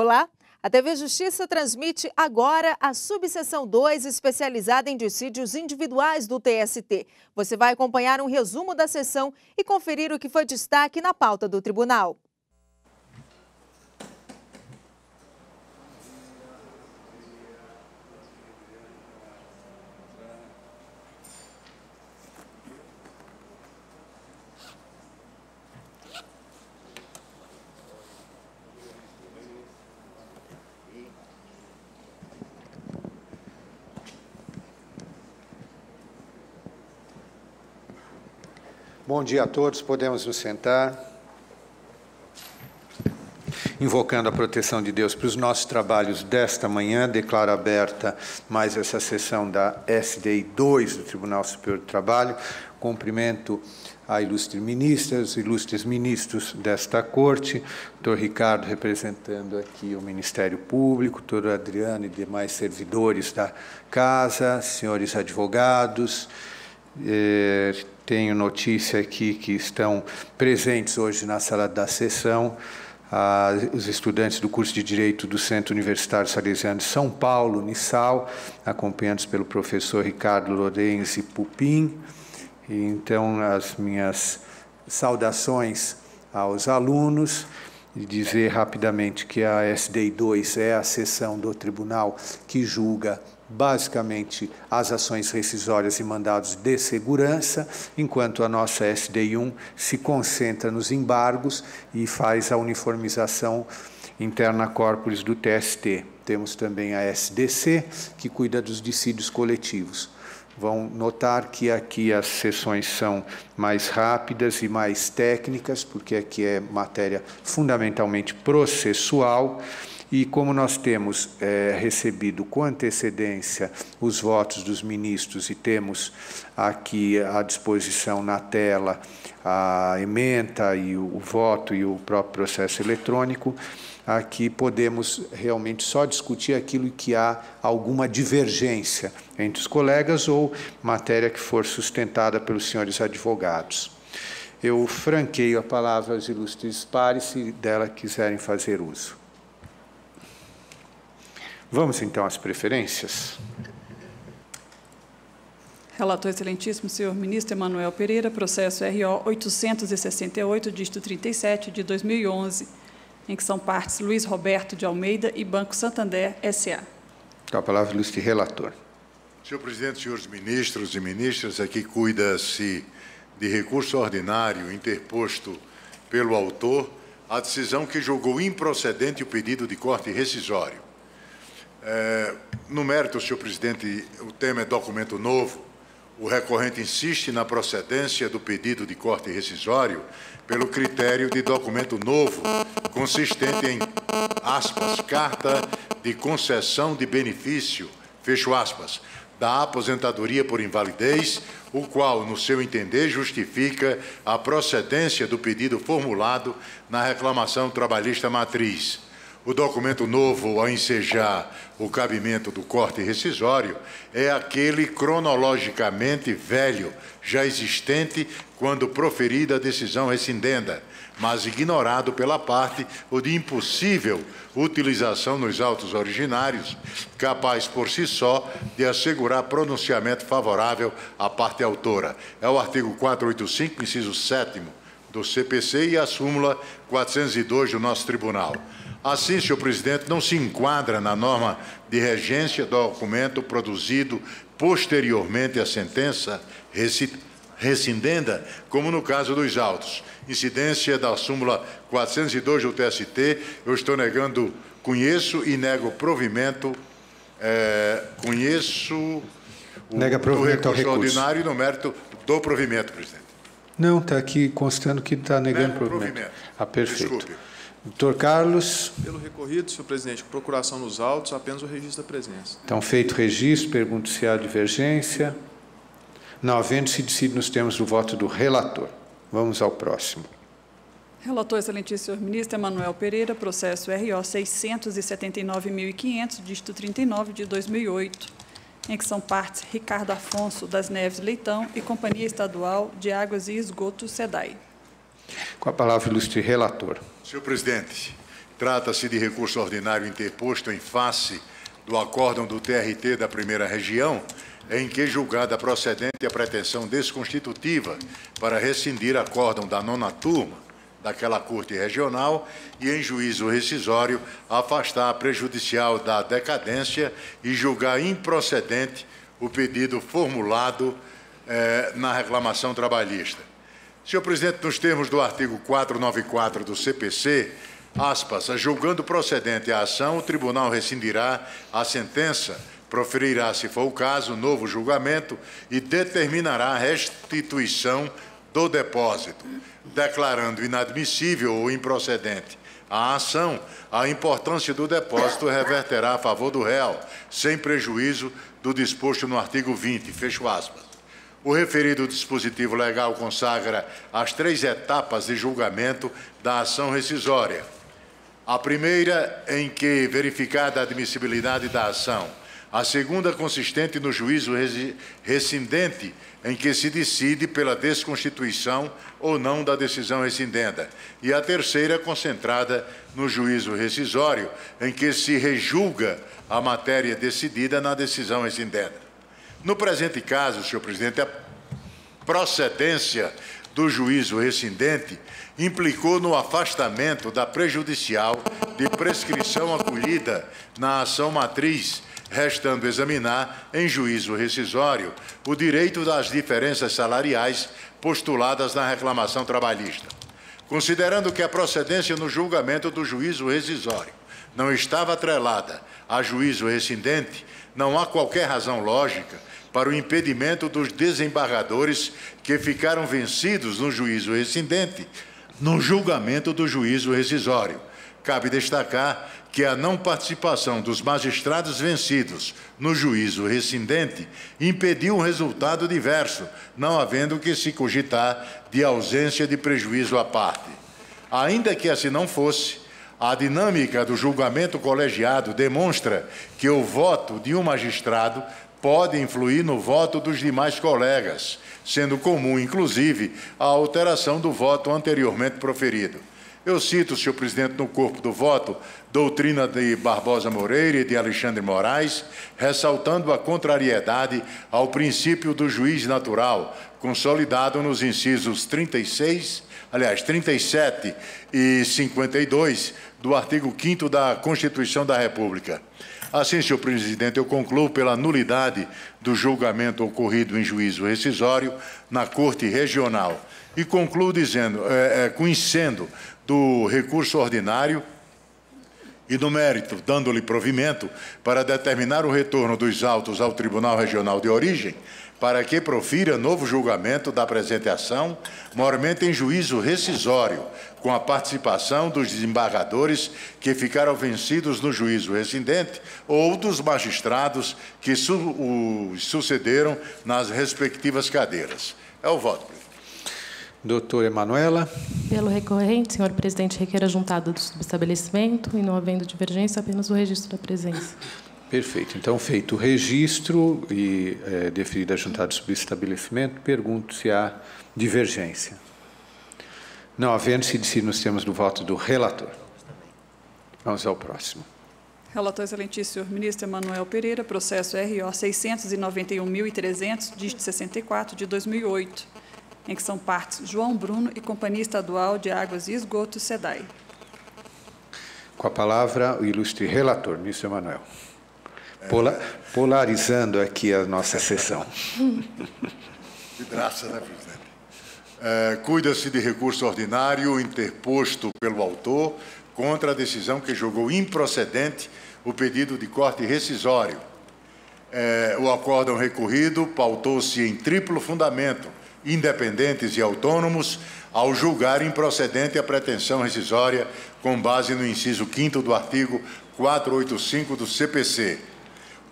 Olá, a TV Justiça transmite agora a subseção 2 especializada em dissídios individuais do TST. Você vai acompanhar um resumo da sessão e conferir o que foi destaque na pauta do tribunal. Bom dia a todos, podemos nos sentar. Invocando a proteção de Deus para os nossos trabalhos desta manhã, declaro aberta mais essa sessão da SDI 2 do Tribunal Superior do Trabalho. Cumprimento a ilustres ministras, ilustres ministros desta Corte, doutor Ricardo representando aqui o Ministério Público, doutor Adriano e demais servidores da Casa, senhores advogados. Tenho notícia aqui que estão presentes hoje na sala da sessão os estudantes do curso de Direito do Centro Universitário Salesiano de São Paulo, Unisal, acompanhados pelo professor Ricardo Lorenzi Pupim. Então, as minhas saudações aos alunos e dizer rapidamente que a SDI 2 é a sessão do tribunal que julga basicamente as ações rescisórias e mandados de segurança, enquanto a nossa SDI 1 se concentra nos embargos e faz a uniformização interna corporis do TST. Temos também a SDC, que cuida dos dissídios coletivos. Vão notar que aqui as sessões são mais rápidas e mais técnicas, porque aqui é matéria fundamentalmente processual. E como nós temos recebido com antecedência os votos dos ministros e temos aqui à disposição na tela a ementa e o voto e o próprio processo eletrônico, aqui podemos realmente só discutir aquilo que há alguma divergência entre os colegas ou matéria que for sustentada pelos senhores advogados. Eu franqueio a palavra aos ilustres pares, se dela quiserem fazer uso. Vamos, então, às preferências. Relator excelentíssimo, senhor ministro Emanuel Pereira, processo RO 868, dígito 37, de 2011, em que são partes Luiz Roberto de Almeida e Banco Santander, S.A. Com a palavra, ilustre relator. Senhor presidente, senhores ministros e ministras, aqui cuida-se de recurso ordinário interposto pelo autor, a decisão que julgou improcedente o pedido de corte rescisório. No mérito, senhor presidente, o tema é documento novo. O recorrente insiste na procedência do pedido de corte rescisório pelo critério de documento novo, consistente em, aspas, carta de concessão de benefício, fecho aspas, da aposentadoria por invalidez, o qual, no seu entender, justifica a procedência do pedido formulado na reclamação trabalhista matriz. O documento novo, ao ensejar o cabimento do corte rescisório, é aquele cronologicamente velho, já existente quando proferida a decisão rescindenda, mas ignorado pela parte o de impossível utilização nos autos originários, capaz por si só de assegurar pronunciamento favorável à parte autora. É o artigo 485, inciso 7º do CPC e a súmula 402 do nosso tribunal. Assim, senhor presidente, não se enquadra na norma de regência do documento produzido posteriormente à sentença rescindenda, como no caso dos autos. Incidência da súmula 402 do TST, eu estou negando, conheço e nego provimento, Nega provimento ao recurso ordinário no mérito do provimento, presidente. Não, está aqui constando que está negando provimento. Ah, perfeito. Desculpe. Doutor Carlos. Pelo recorrido, senhor presidente, procuração nos autos, apenas o registro da presença. Então, feito o registro, pergunto se há divergência. Não havendo, se decide nos termos do voto do relator. Vamos ao próximo. Relator excelentíssimo senhor ministro Emanuel Pereira, processo RO 679.500, dígito 39, de 2008, em que são partes Ricardo Afonso das Neves Leitão e Companhia Estadual de Águas e Esgotos, SEDAI. Com a palavra, ilustre relator. Senhor presidente, Trata-se de recurso ordinário interposto em face do acórdão do TRT da Primeira Região, em que julgada procedente a pretensão desconstitutiva para rescindir acórdão da 9ª turma daquela Corte Regional e, em juízo rescisório, afastar a prejudicial da decadência e julgar improcedente o pedido formulado na reclamação trabalhista. Senhor presidente, nos termos do artigo 494 do CPC, aspas, julgando procedente a ação, o tribunal rescindirá a sentença, proferirá, se for o caso, novo julgamento e determinará a restituição do depósito, declarando inadmissível ou improcedente a ação, a importância do depósito reverterá a favor do réu, sem prejuízo do disposto no artigo 20, fecho aspas. O referido dispositivo legal consagra as 3 etapas de julgamento da ação rescisória. A primeira, em que verificada a admissibilidade da ação. A segunda, consistente no juízo rescindente, em que se decide pela desconstituição ou não da decisão rescindenda. E a terceira, concentrada no juízo rescisório, em que se rejulga a matéria decidida na decisão rescindenda. No presente caso, senhor presidente, a procedência do juízo rescindente implicou no afastamento da prejudicial de prescrição acolhida na ação matriz, restando examinar, em juízo rescisório, o direito das diferenças salariais postuladas na reclamação trabalhista. Considerando que a procedência no julgamento do juízo rescisório não estava atrelada a juízo rescindente, não há qualquer razão lógica para o impedimento dos desembargadores que ficaram vencidos no juízo rescindente, no julgamento do juízo rescisório. Cabe destacar que a não participação dos magistrados vencidos no juízo rescindente impediu um resultado diverso, não havendo que se cogitar de ausência de prejuízo à parte. Ainda que assim não fosse, a dinâmica do julgamento colegiado demonstra que o voto de um magistrado pode influir no voto dos demais colegas, sendo comum, inclusive, a alteração do voto anteriormente proferido. Eu cito, senhor presidente, no corpo do voto, doutrina de Barbosa Moreira e de Alexandre Moraes, ressaltando a contrariedade ao princípio do juiz natural, consolidado nos incisos 37 e 52 do artigo 5º da Constituição da República. Assim, senhor presidente, eu concluo pela nulidade do julgamento ocorrido em juízo rescisório na Corte Regional e concluo dizendo, conhecendo do recurso ordinário e do mérito, dando-lhe provimento para determinar o retorno dos autos ao Tribunal Regional de Origem, para que profira novo julgamento da presente ação, mormente em juízo rescisório, com a participação dos desembargadores que ficaram vencidos no juízo rescindente ou dos magistrados que sucederam nas respectivas cadeiras. É o voto, presidente. Doutora Emanuela. Pelo recorrente, senhor presidente, requer a juntada do subestabelecimento e, não havendo divergência, apenas o registro da presença. Perfeito. Então, feito o registro e deferida a juntada do subestabelecimento, pergunto se há divergência. Não havendo, se decide nos termos do voto do relator. Vamos ao próximo. Relator excelentíssimo, senhor ministro Emanuel Pereira, processo RO 691.300, dígito 64, de 2008, em que são partes João Bruno e Companhia Estadual de Águas e Esgotos, SEDAI. Com a palavra, o ilustre relator, ministro Emanuel. Polarizando aqui a nossa sessão. Que graça, né, presidente? Cuida-se de recurso ordinário interposto pelo autor contra a decisão que julgou improcedente o pedido de corte rescisório. O acórdão recorrido pautou-se em triplo fundamento, independentes e autônomos, ao julgar improcedente a pretensão rescisória com base no inciso 5º do artigo 485 do CPC.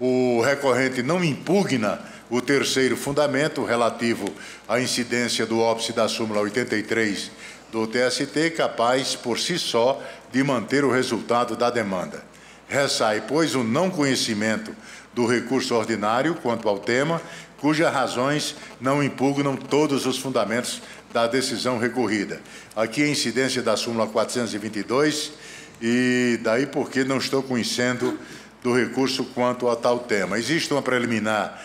O recorrente não impugna o terceiro fundamento relativo à incidência do óbice da súmula 83 do TST, capaz, por si só, de manter o resultado da demanda. Ressai, pois, o não conhecimento do recurso ordinário quanto ao tema, cujas razões não impugnam todos os fundamentos da decisão recorrida. Aqui a incidência da súmula 422 e daí porque não estou conhecendo do recurso quanto a tal tema. Existe uma preliminar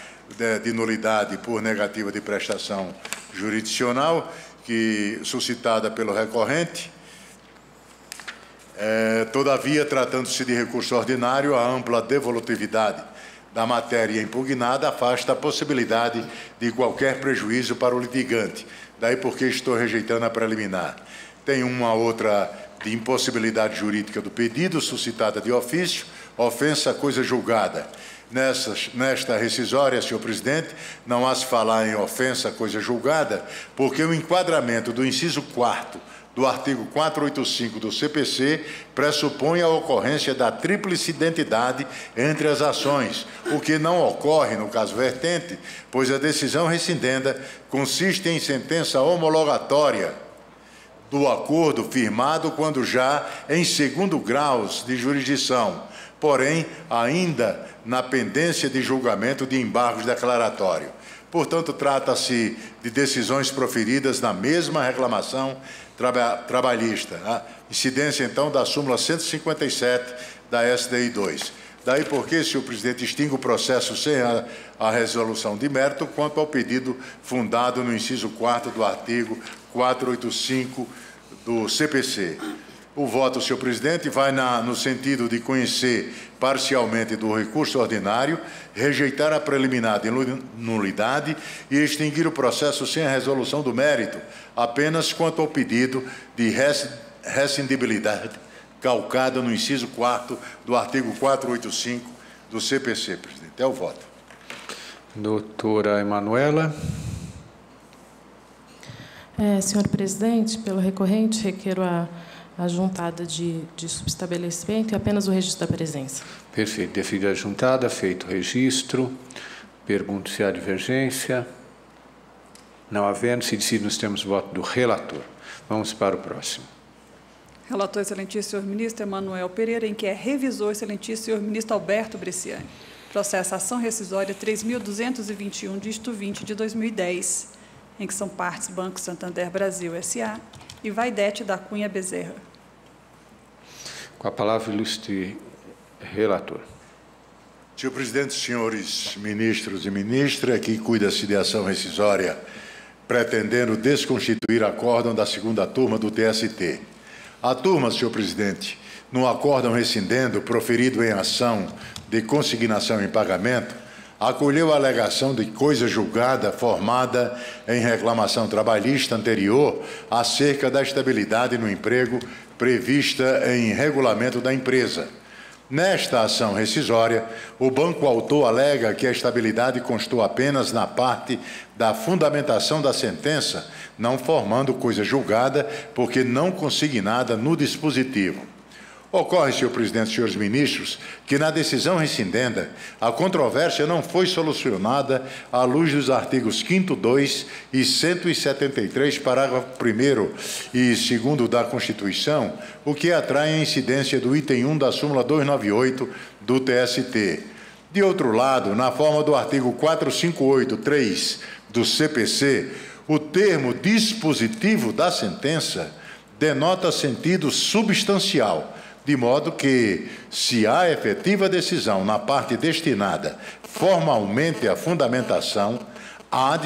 de nulidade por negativa de prestação jurisdicional, suscitada pelo recorrente. Todavia, tratando-se de recurso ordinário, a ampla devolutividade da matéria impugnada afasta a possibilidade de qualquer prejuízo para o litigante. Daí porque estou rejeitando a preliminar. Tem uma outra de impossibilidade jurídica do pedido, suscitada de ofício, ofensa à coisa julgada. Nesta rescisória, senhor presidente, não há se falar em ofensa à coisa julgada, porque o enquadramento do inciso 4º do artigo 485 do CPC pressupõe a ocorrência da tríplice identidade entre as ações, o que não ocorre no caso vertente, pois a decisão rescindenda consiste em sentença homologatória do acordo firmado quando já em segundo grau de jurisdição, porém, ainda na pendência de julgamento de embargos declaratório. Portanto, trata-se de decisões proferidas na mesma reclamação trabalhista. A incidência, então, da súmula 157 da SDI 2. Daí porque, senhor presidente, extingue o processo sem a resolução de mérito quanto ao pedido fundado no inciso 4º do artigo 485 do CPC. O voto, senhor presidente, vai no sentido de conhecer parcialmente do recurso ordinário, rejeitar a preliminar de nulidade e extinguir o processo sem a resolução do mérito, apenas quanto ao pedido de rescindibilidade calcado no inciso 4º do artigo 485 do CPC, presidente. É o voto. Doutora Emanuela. Senhor presidente, pelo recorrente, requeiro a juntada de subestabelecimento e apenas o registro da presença. Perfeito. Deferida a juntada, feito o registro. Pergunto se há divergência. Não havendo, se decide nos termos do voto do relator. Vamos para o próximo. Relator, excelentíssimo senhor ministro Emanuel Pereira, em que é revisor, excelentíssimo senhor ministro Alberto Bresciani. Processo ação rescisória 3.221, dígito 20 de 2010, em que são partes Banco Santander Brasil S.A. e Vaidete da Cunha Bezerra. Com a palavra, ilustre relator. Senhor presidente, senhores ministros e ministras, aqui cuida-se de ação rescisória pretendendo desconstituir acórdão da segunda turma do TST. A turma, senhor presidente, no acórdão rescindendo proferido em ação de consignação em pagamento, acolheu a alegação de coisa julgada formada em reclamação trabalhista anterior acerca da estabilidade no emprego prevista em regulamento da empresa. Nesta ação rescisória, o banco autor alega que a estabilidade constou apenas na parte da fundamentação da sentença, não formando coisa julgada, porque não consignada no dispositivo. Ocorre, senhor presidente e senhores ministros, que na decisão rescindenda, a controvérsia não foi solucionada à luz dos artigos 5º, 2 e 173, parágrafo 1º e 2º da Constituição, o que atrai a incidência do item 1 da súmula 298 do TST. De outro lado, na forma do artigo 458.3 do CPC, o termo dispositivo da sentença denota sentido substancial, de modo que, se há efetiva decisão na parte destinada formalmente à fundamentação, há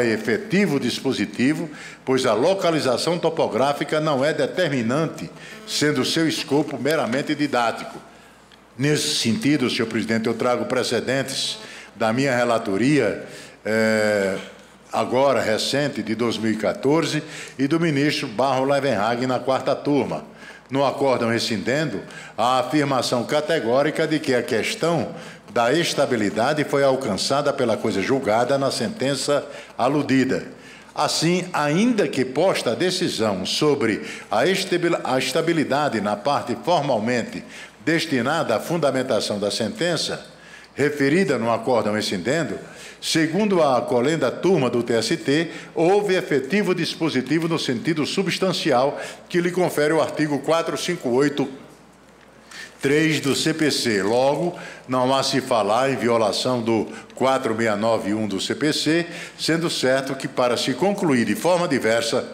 efetivo dispositivo, pois a localização topográfica não é determinante, sendo seu escopo meramente didático. Nesse sentido, senhor presidente, eu trago precedentes da minha relatoria, agora recente, de 2014, e do ministro Barro Levenhagen na 4ª turma. No acórdão rescindendo, a afirmação categórica de que a questão da estabilidade foi alcançada pela coisa julgada na sentença aludida. Assim, ainda que posta a decisão sobre a estabilidade na parte formalmente destinada à fundamentação da sentença, referida no acórdão rescindendo, segundo a acolhenda turma do TST, houve efetivo dispositivo no sentido substancial que lhe confere o artigo 458.3 do CPC. Logo, não há se falar em violação do 469.1 do CPC, sendo certo que, para se concluir de forma diversa,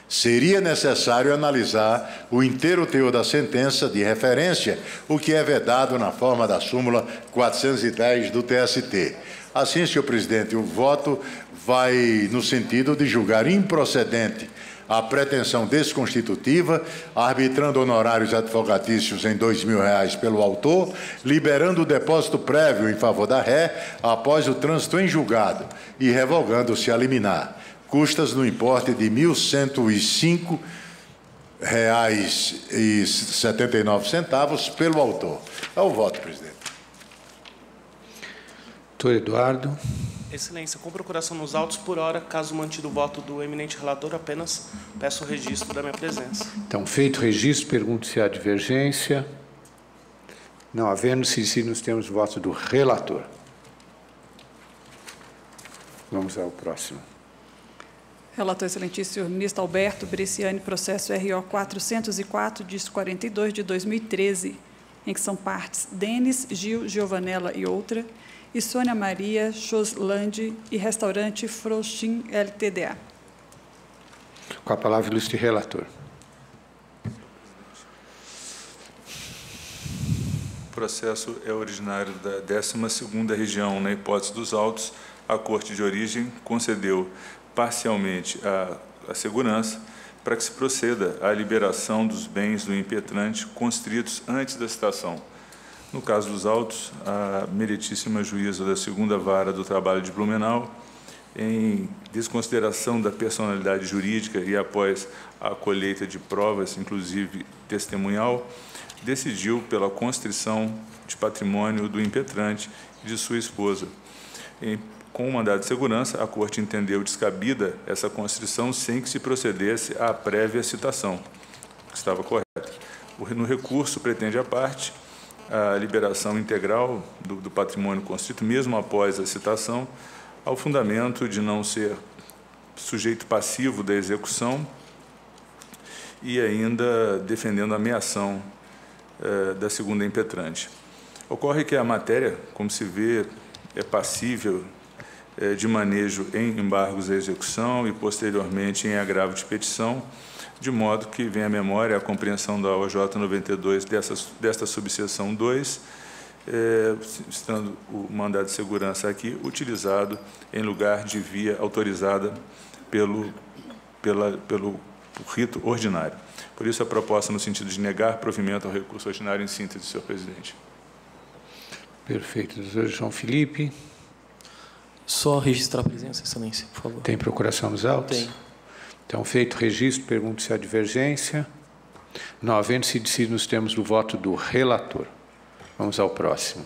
seria necessário analisar o inteiro teor da sentença de referência, o que é vedado na forma da súmula 410 do TST. Assim, senhor presidente, o voto vai no sentido de julgar improcedente a pretensão desconstitutiva, arbitrando honorários advocatícios em R$ 2.000 pelo autor, liberando o depósito prévio em favor da ré após o trânsito em julgado e revogando-se a liminar. Custas no importe de R$ 1.105,79 pelo autor. É o voto, presidente. Doutor Eduardo. Excelência, com procuração nos autos, por hora, caso mantido o voto do eminente relator, apenas peço o registro da minha presença. Então, feito o registro, pergunto se há divergência. Não havendo-se, nós temos o voto do relator. Vamos ao próximo. Relator excelentíssimo, senhor ministro Alberto Bresciani, processo RO 404, dígito 42 de 2013, em que são partes Denis, Gil, Giovanella e outra, e Sônia Maria Choslandi e restaurante Froxin LTDA. Com a palavra, ilustre relator. O processo é originário da 12ª região. Na hipótese dos autos, a Corte de Origem concedeu parcialmente a segurança para que se proceda à liberação dos bens do impetrante constritos antes da citação. No caso dos autos, a meritíssima juíza da 2ª Vara do Trabalho de Blumenau, em desconsideração da personalidade jurídica e após a colheita de provas, inclusive testemunhal, decidiu pela constrição de patrimônio do impetrante e de sua esposa. Com o mandado de segurança, a Corte entendeu descabida essa constrição sem que se procedesse à prévia citação, que estava correta. No recurso, pretende a parte a liberação integral do patrimônio constrito, mesmo após a citação, ao fundamento de não ser sujeito passivo da execução e ainda defendendo a ameação da segunda impetrante. Ocorre que a matéria, como se vê, é passível de manejo em embargos à execução e, posteriormente, em agravo de petição, de modo que vem à memória a compreensão da OJ 92 desta subseção 2, estando o mandado de segurança aqui utilizado em lugar de via autorizada pelo rito ordinário. Por isso, a proposta no sentido de negar provimento ao recurso ordinário em síntese, senhor presidente. Perfeito. Doutor João Felipe. Só registrar a presença, excelência, por favor. Tem procuração nos autos? Tem. Então, feito o registro, pergunto se há divergência. Não havendo-se decidido, nos temos o voto do relator. Vamos ao próximo.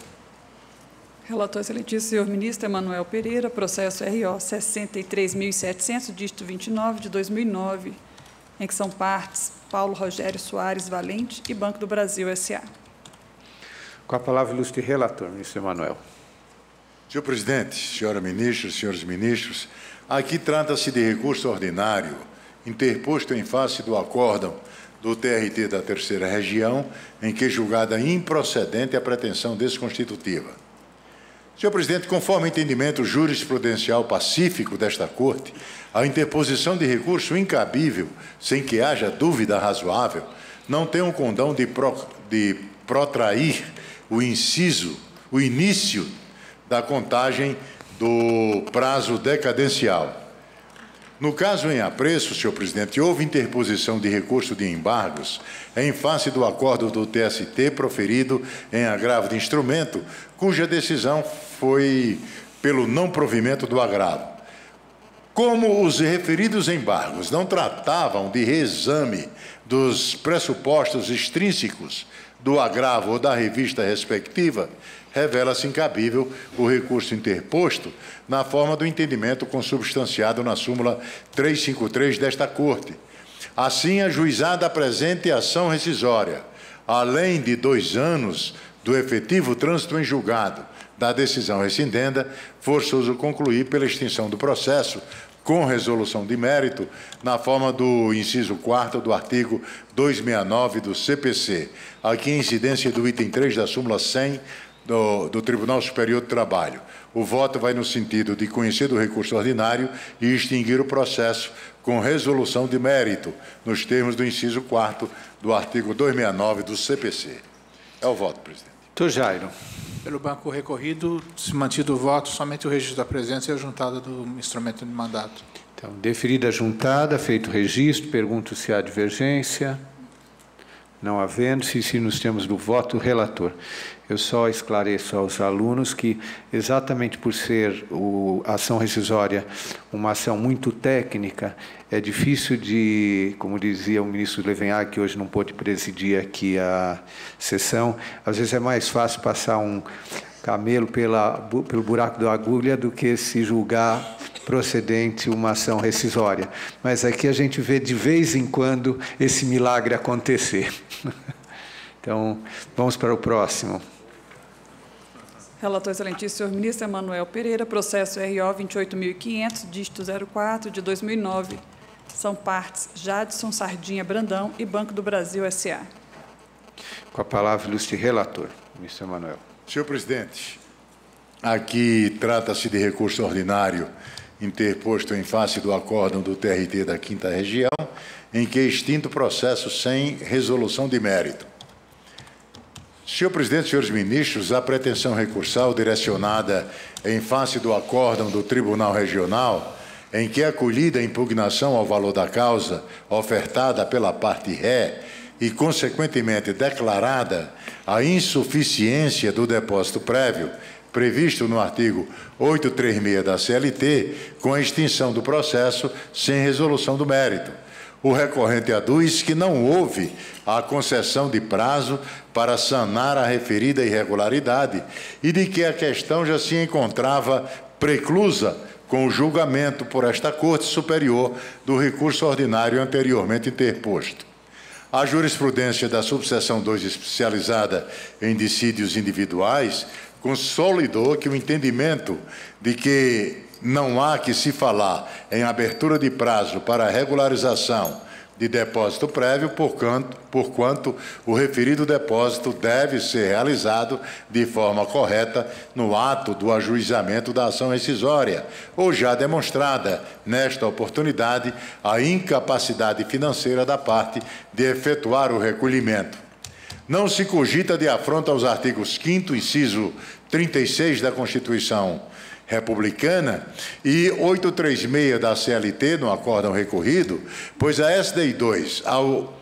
Relator excelentíssimo, senhor ministro Emanuel Pereira, processo RO 63.700, dígito 29 de 2009, em que são partes Paulo Rogério Soares Valente e Banco do Brasil S.A. Com a palavra, ilustre relator, ministro Emanuel. Senhor presidente, senhora ministra, senhores ministros, aqui trata-se de recurso ordinário interposto em face do acórdão do TRT da 3ª Região, em que julgada improcedente a pretensão desconstitutiva. Senhor presidente, conforme o entendimento jurisprudencial pacífico desta Corte, a interposição de recurso incabível, sem que haja dúvida razoável, não tem o condão de protrair o início da contagem do prazo decadencial. No caso em apreço, senhor presidente, houve interposição de recurso de embargos em face do acordo do TST proferido em agravo de instrumento, cuja decisão foi pelo não provimento do agravo. Como os referidos embargos não tratavam de reexame dos pressupostos extrínsecos do agravo ou da revista respectiva, revela-se incabível o recurso interposto na forma do entendimento consubstanciado na súmula 353 desta Corte. Assim, a juizada apresente ação rescisória, além de 2 anos do efetivo trânsito em julgado da decisão rescindenda, forçoso concluir pela extinção do processo com resolução de mérito, na forma do inciso 4º do artigo 269 do CPC. Aqui, a incidência do item 3 da súmula 100 do Tribunal Superior do Trabalho. o voto vai no sentido de conhecer do recurso ordinário e extinguir o processo com resolução de mérito, nos termos do inciso 4º do artigo 269 do CPC. É o voto, presidente. Doutor Jairo. Pelo banco recorrido, se mantido o voto, somente o registro da presença e a juntada do instrumento de mandato. Então, deferida a juntada, feito o registro, pergunto se há divergência. Não havendo-se, se nos temos do voto relator. Eu só esclareço aos alunos que, exatamente por ser a ação rescisória uma ação muito técnica, é difícil de, como dizia o ministro Levenhag, que hoje não pôde presidir aqui a sessão, às vezes é mais fácil passar um camelo pelo buraco da agulha do que se julgar procedente uma ação rescisória. Mas aqui a gente vê de vez em quando esse milagre acontecer. Então, vamos para o próximo. Relator excelentíssimo, senhor ministro Emanuel Pereira, processo RO 28.500, dígito 04, de 2009. São partes Jadson Sardinha Brandão e Banco do Brasil S.A. Com a palavra, ilustre relator, ministro Emanuel. Senhor presidente, aqui trata-se de recurso ordinário interposto em face do acórdão do TRT da 5ª Região, em que é extinto o processo sem resolução de mérito. Senhor presidente, senhores ministros, a pretensão recursal direcionada em face do acórdão do Tribunal Regional, em que é acolhida a impugnação ao valor da causa ofertada pela parte ré e, consequentemente, declarada a insuficiência do depósito prévio, previsto no artigo 836 da CLT, com a extinção do processo sem resolução do mérito. O recorrente aduz que não houve a concessão de prazo para sanar a referida irregularidade e de que a questão já se encontrava preclusa com o julgamento por esta Corte Superior do recurso ordinário anteriormente interposto. A jurisprudência da subseção 2 especializada em dissídios individuais consolidou que o entendimento de que não há que se falar em abertura de prazo para a regularização de depósito prévio, porquanto o referido depósito deve ser realizado de forma correta no ato do ajuizamento da ação rescisória, ou já demonstrada, nesta oportunidade, a incapacidade financeira da parte de efetuar o recolhimento. Não se cogita de afronta aos artigos 5º, inciso 36 da Constituição Republicana e 836 da CLT, no acórdão recorrido, pois a SDI 2, ao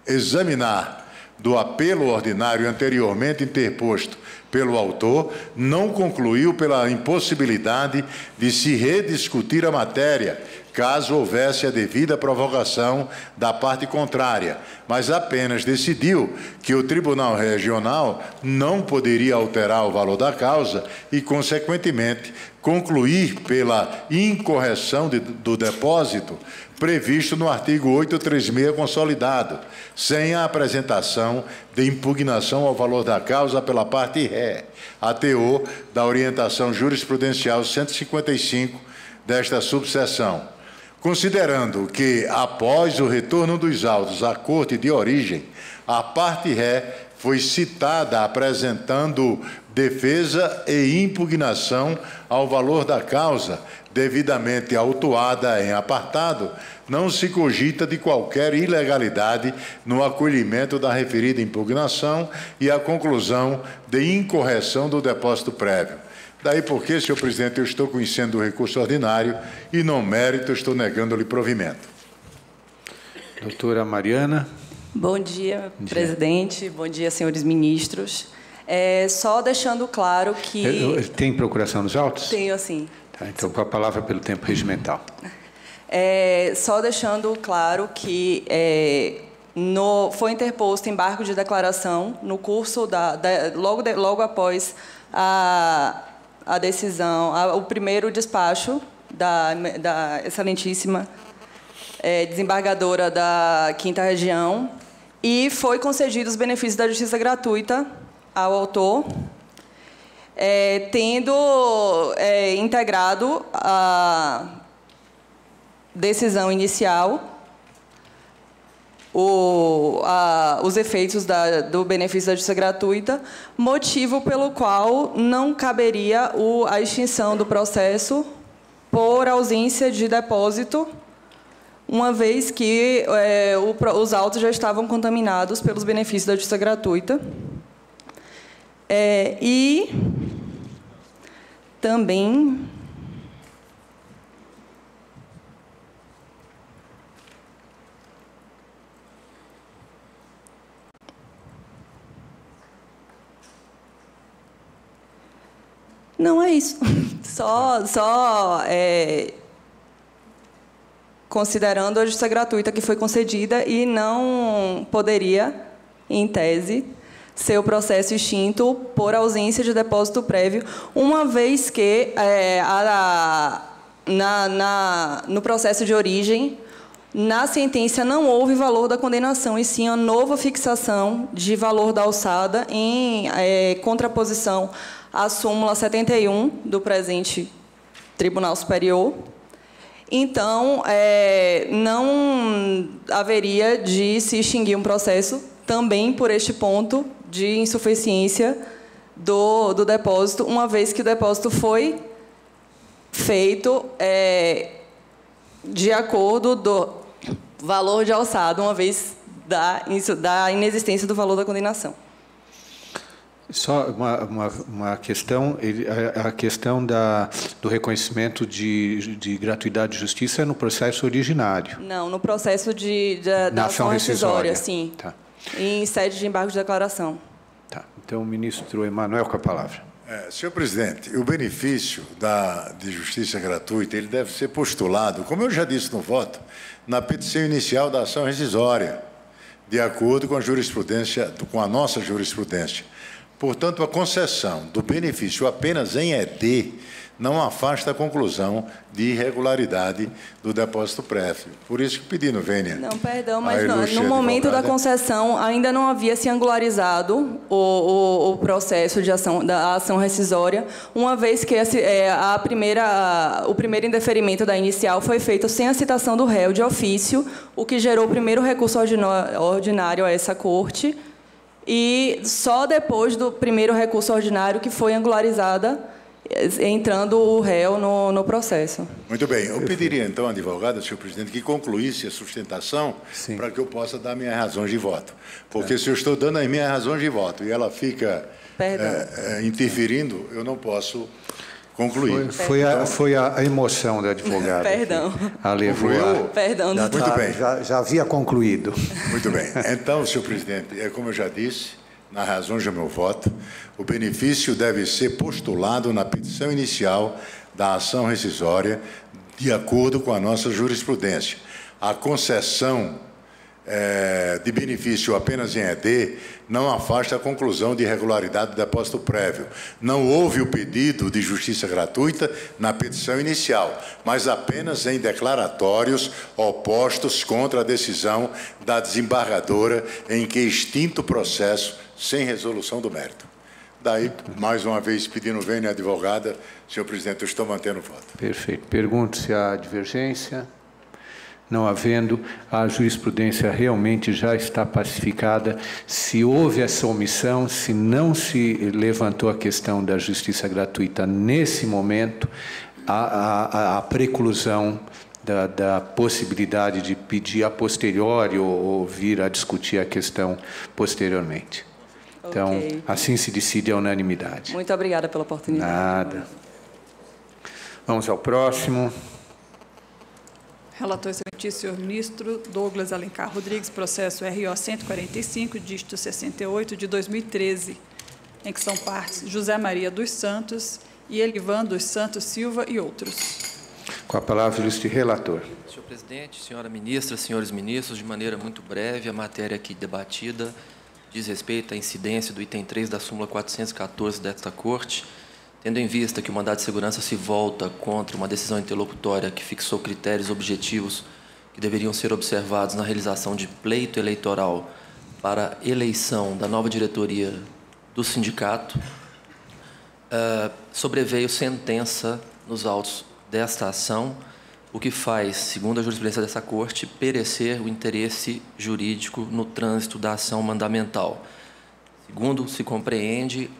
examinar do apelo ordinário anteriormente interposto pelo autor, não concluiu pela impossibilidade de se rediscutir a matéria, caso houvesse a devida provocação da parte contrária, mas apenas decidiu que o Tribunal Regional não poderia alterar o valor da causa e, consequentemente, concluir pela incorreção do depósito previsto no artigo 836 consolidado, sem a apresentação de impugnação ao valor da causa pela parte ré, a teor da orientação jurisprudencial 155 desta subseção. Considerando que, após o retorno dos autos à Corte de origem, a parte ré foi citada apresentando defesa e impugnação ao valor da causa, devidamente autuada em apartado, não se cogita de qualquer ilegalidade no acolhimento da referida impugnação e a conclusão de incorreção do depósito prévio. Daí porque, senhor presidente, eu estou conhecendo o recurso ordinário e, no mérito, estou negando-lhe provimento. Doutora Mariana. Bom dia, presidente. Bom dia, senhores ministros. Só deixando claro que... Tem procuração nos autos? Tenho, sim. Tá, então, com a palavra pelo tempo regimental. Só deixando claro que foi interposto embargo de declaração no curso logo após a decisão, o primeiro despacho da excelentíssima desembargadora da 5ª Região, e foi concedido os benefícios da justiça gratuita ao autor, tendo integrado a decisão inicial os efeitos do benefício da justiça gratuita, motivo pelo qual não caberia a extinção do processo por ausência de depósito, uma vez que os autos já estavam contaminados pelos benefícios da justiça gratuita. E também... Não é isso. Considerando a justiça gratuita que foi concedida e não poderia, em tese, ser o processo extinto por ausência de depósito prévio, uma vez que no processo de origem, na sentença não houve valor da condenação, e sim a nova fixação de valor da alçada em contraposição à súmula 71 do presente Tribunal Superior. Então, não haveria de se extinguir um processo também por este ponto de insuficiência do depósito, uma vez que o depósito foi feito de acordo do valor de alçada, uma vez da inexistência do valor da condenação. Só uma questão, a questão do reconhecimento de gratuidade de justiça é no processo originário. Não, no processo da ação rescisória, sim. Tá. Em sede de embargo de declaração. Tá. Então, o ministro Emanuel com a palavra. Senhor presidente, o benefício de justiça gratuita ele deve ser postulado, como eu já disse no voto, na petição inicial da ação rescisória, de acordo com a nossa jurisprudência. Portanto, a concessão do benefício apenas em ED não afasta a conclusão de irregularidade do depósito prévio. Por isso que pedindo, Vênia. Não, perdão, mas no momento da concessão ainda não havia se angularizado o processo da ação rescisória, uma vez que o primeiro indeferimento da inicial foi feito sem a citação do réu de ofício, o que gerou o primeiro recurso ordinário a essa corte, e só depois do primeiro recurso ordinário que foi angularizada, entrando o réu no processo. Muito bem. Eu pediria, então, à advogada, senhor presidente, que concluísse a sustentação para que eu possa dar minhas razões de voto. Porque se eu estou dando as minhas razões de voto e ela fica interferindo, eu não posso concluir. Foi a emoção da advogada. Perdão. A levou Perdão. Muito bem. Já havia concluído. Muito bem. Então, senhor presidente, como eu já disse, nas razões do meu voto, o benefício deve ser postulado na petição inicial da ação rescisória, de acordo com a nossa jurisprudência. A concessão de benefício apenas em ED não afasta a conclusão de irregularidade do depósito prévio. Não houve o pedido de justiça gratuita na petição inicial, mas apenas em declaratórios opostos contra a decisão da desembargadora em que extinto o processo sem resolução do mérito. Daí, mais uma vez, pedindo vênia à advogada, senhor presidente, eu estou mantendo o voto. Perfeito. Pergunto se há divergência. Não havendo, a jurisprudência realmente já está pacificada. Se houve essa omissão, se não se levantou a questão da justiça gratuita nesse momento, a preclusão da possibilidade de pedir a posteriori ou vir a discutir a questão posteriormente. Então, assim se decide a unanimidade. Muito obrigada pela oportunidade. Nada. Vamos ao próximo. Relator excelentíssimo, senhor ministro Douglas Alencar Rodrigues, processo RO 145, dígito 68, de 2013, em que são partes José Maria dos Santos e Elivan dos Santos Silva e outros. Com a palavra, o ilustre relator. Senhor presidente, senhora ministra, senhores ministros, de maneira muito breve, a matéria aqui debatida diz respeito à incidência do item 3 da súmula 414 desta Corte, tendo em vista que o mandado de segurança se volta contra uma decisão interlocutória que fixou critérios objetivos que deveriam ser observados na realização de pleito eleitoral para eleição da nova diretoria do sindicato, sobreveio sentença nos autos desta ação, o que faz, segundo a jurisprudência dessa Corte, perecer o interesse jurídico no trânsito da ação mandamental. Segundo se compreende,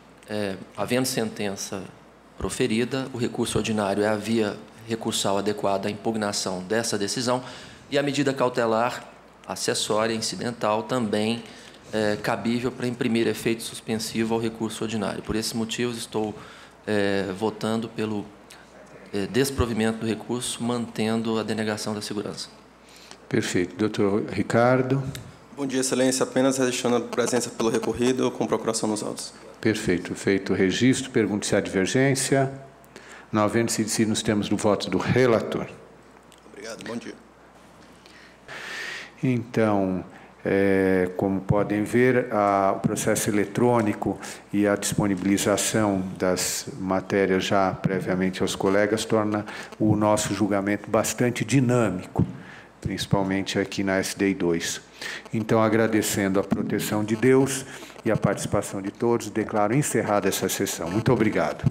havendo sentença proferida, o recurso ordinário é a via recursal adequada à impugnação dessa decisão e a medida cautelar acessória, incidental, também cabível para imprimir efeito suspensivo ao recurso ordinário. Por esses motivos, estou votando pelo desprovimento do recurso, mantendo a denegação da segurança. Perfeito. Doutor Ricardo. Bom dia, Excelência. Apenas registrando a presença pelo recorrido com procuração nos autos. Perfeito. Feito o registro. Pergunto se há divergência. Não havendo-se decidido, nos termos do voto do relator. Obrigado. Bom dia. Então, como podem ver, o processo eletrônico e a disponibilização das matérias já previamente aos colegas torna o nosso julgamento bastante dinâmico, principalmente aqui na SDI 2. Então, agradecendo a proteção de Deus e a participação de todos, declaro encerrada essa sessão. Muito obrigado.